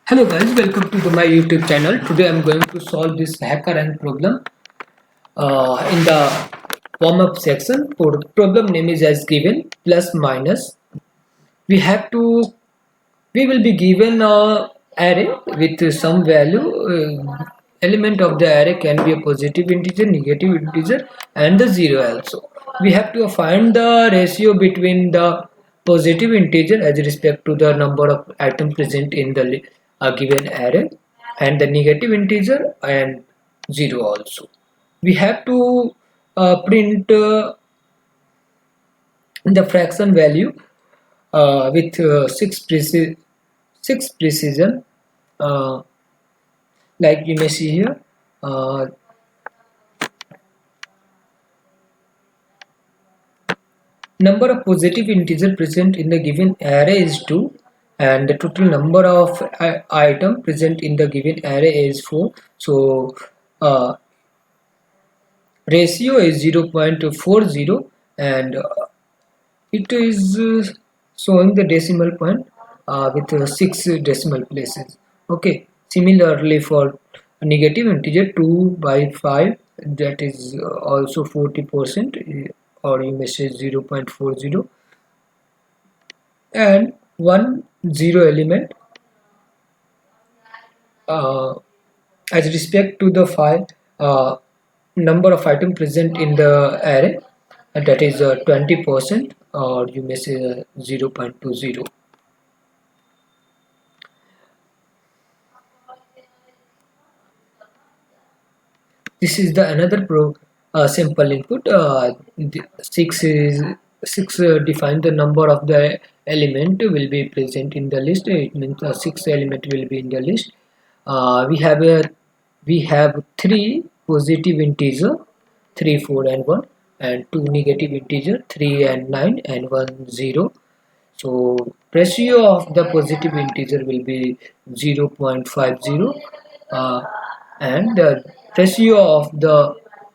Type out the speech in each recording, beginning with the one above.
Hello guys, welcome to my YouTube channel. Today I'm going to solve this hacker rank problem in the warm-up section. For problem name is as given plus minus. We have to we will be given a array with some value. Element of the array can be a positive integer, negative integer, and the zero also. We have to find the ratio between the positive integer as respect to the number of items present in the given array, and the negative integer and zero also. We have to print the fraction value with six precision, uh, like you may see here. Number of positive integer present in the given array is 2, and the total number of item present in the given array is 4. So ratio is 0.40, and it is showing the decimal point with 6 decimal places. Okay, similarly for negative integer 2 by 5, that is also 40%, or you may say 0.40, and 1 0 element as respect to the 5 number of item present in the array, and that is 20%, or you may say 0.20. This is the another simple input. 6 define the number of the element will be present in the list. It means 6 element will be in the list. We have 3 positive integer, 3 4 and 1, and 2 negative integer, 3 and 9, and 1 0. So ratio of the positive integer will be 0.50, and the ratio of the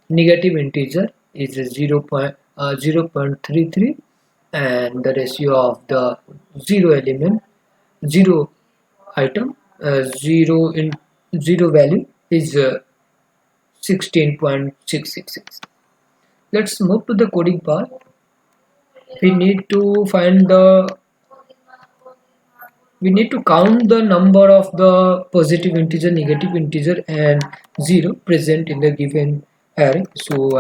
negative integer is 0.33, and the ratio of the zero item, zero value is 16.666. Let's move to the coding part. We need to count the number of the positive integer, negative integer, and zero present in the given array. So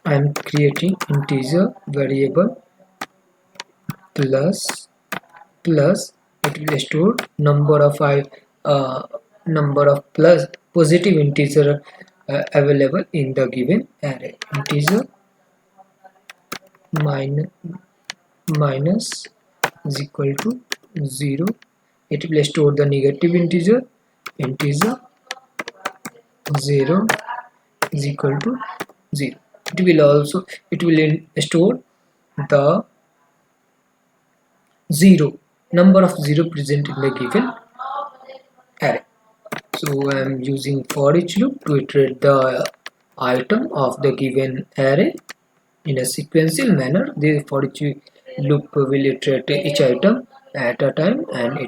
I'm creating integer variable plus it will store number of plus positive integer available in the given array. Integer minus is equal to 0. It will store the negative integer 0 is equal to 0. It will store the number of 0 present in the given array. So I am using for each loop to iterate the item of the given array in a sequential manner. The for each loop will iterate each item at a time, and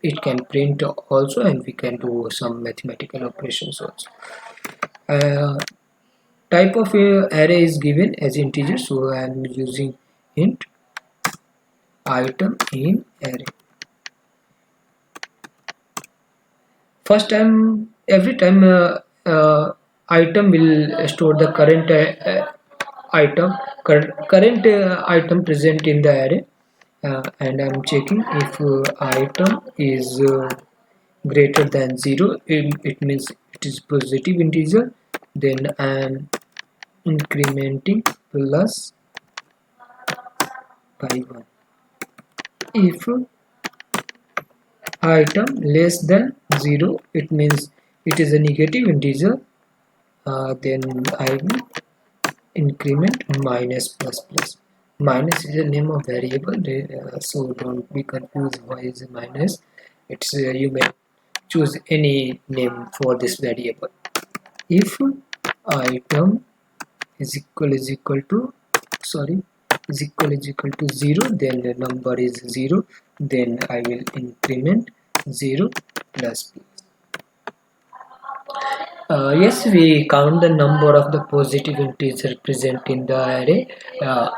it can print also, and we can do some mathematical operations also. Type of array is given as integer, so I am using int item in array. First time, every time item will store the current item present in the array, and I'm checking if item is greater than 0, it means it is positive integer. Then I'm incrementing plus by 1. If item less than 0, it means it is a negative integer. Then I will increment minus plus plus. Minus is the name of variable, so don't be confused why is it minus. It's you may choose any name for this variable. If item is equal to is equal to 0, then the number is 0, then I will increment 0 plus. Yes, we count the number of the positive integers present in the array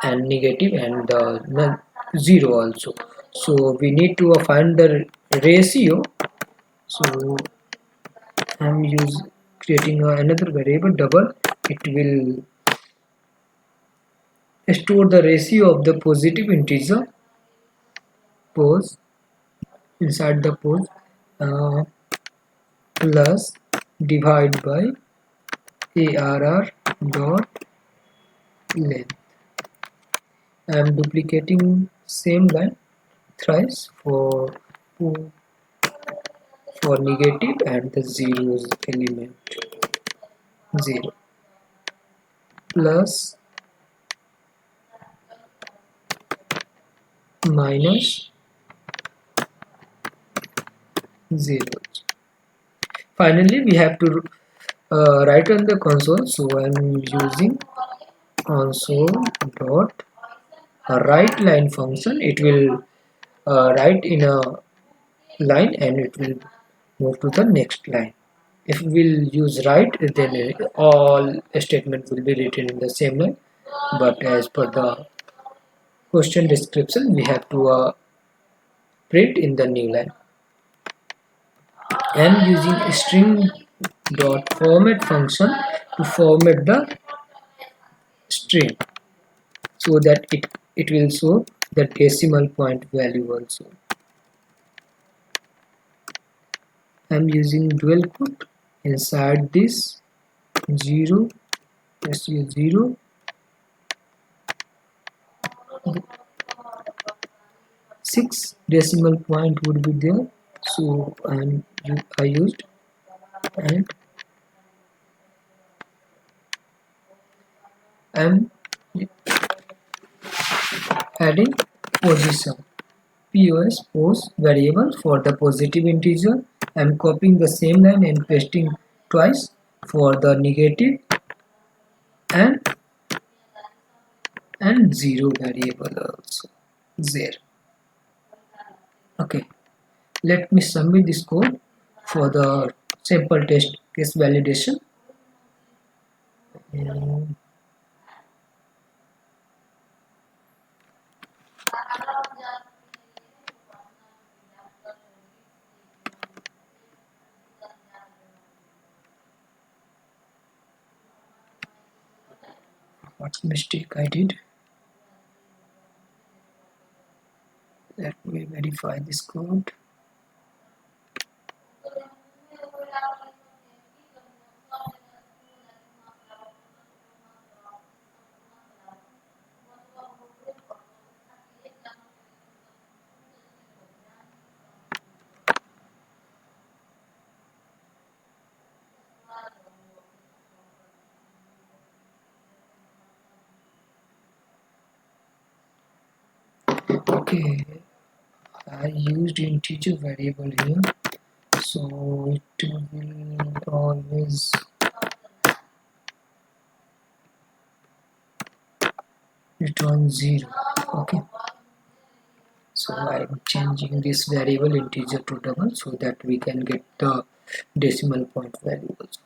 and negative and the 0 also. So we need to find the ratio. So I'm creating another variable double. It will store the ratio of the positive integer pose inside the pose plus divide by arr dot length. I am duplicating same line thrice for negative and the zeros element 0 plus minus 0. Finally, we have to write on the console. So I am using console dot write line function. It will write in a line and it will move to the next line. If we'll use write, then all statements will be written in the same line, but as per the question description we have to print in the new line. I am using string dot format function to format the string so that it will show the decimal point value also. I am using dual quote inside this 0, let's use 0, 6 decimal point would be there, so I used, and I'm adding position pos variable for the positive integer. I'm copying the same line and pasting twice for the negative and 0 variable also there. Okay, let me submit this code for the sample test case validation. What mistake I did? Let me verify this code. Okay, I used integer variable here, so it will always return 0. Okay, so I'm changing this variable integer to double so that we can get the decimal point value also.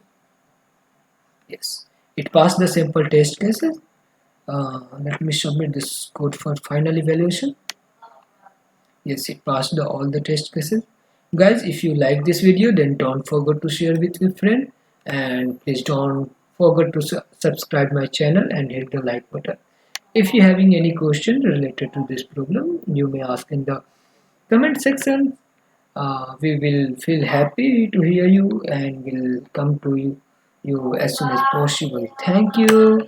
Yes, it passed the sample test cases. Let me submit this code for final evaluation. Yes, it passed all the test cases. Guys, if you like this video, then don't forget to share with your friend, and please don't forget to subscribe my channel and hit the like button. If you having any question related to this problem, you may ask in the comment section. We will feel happy to hear you and will come to you as soon as possible. Thank you.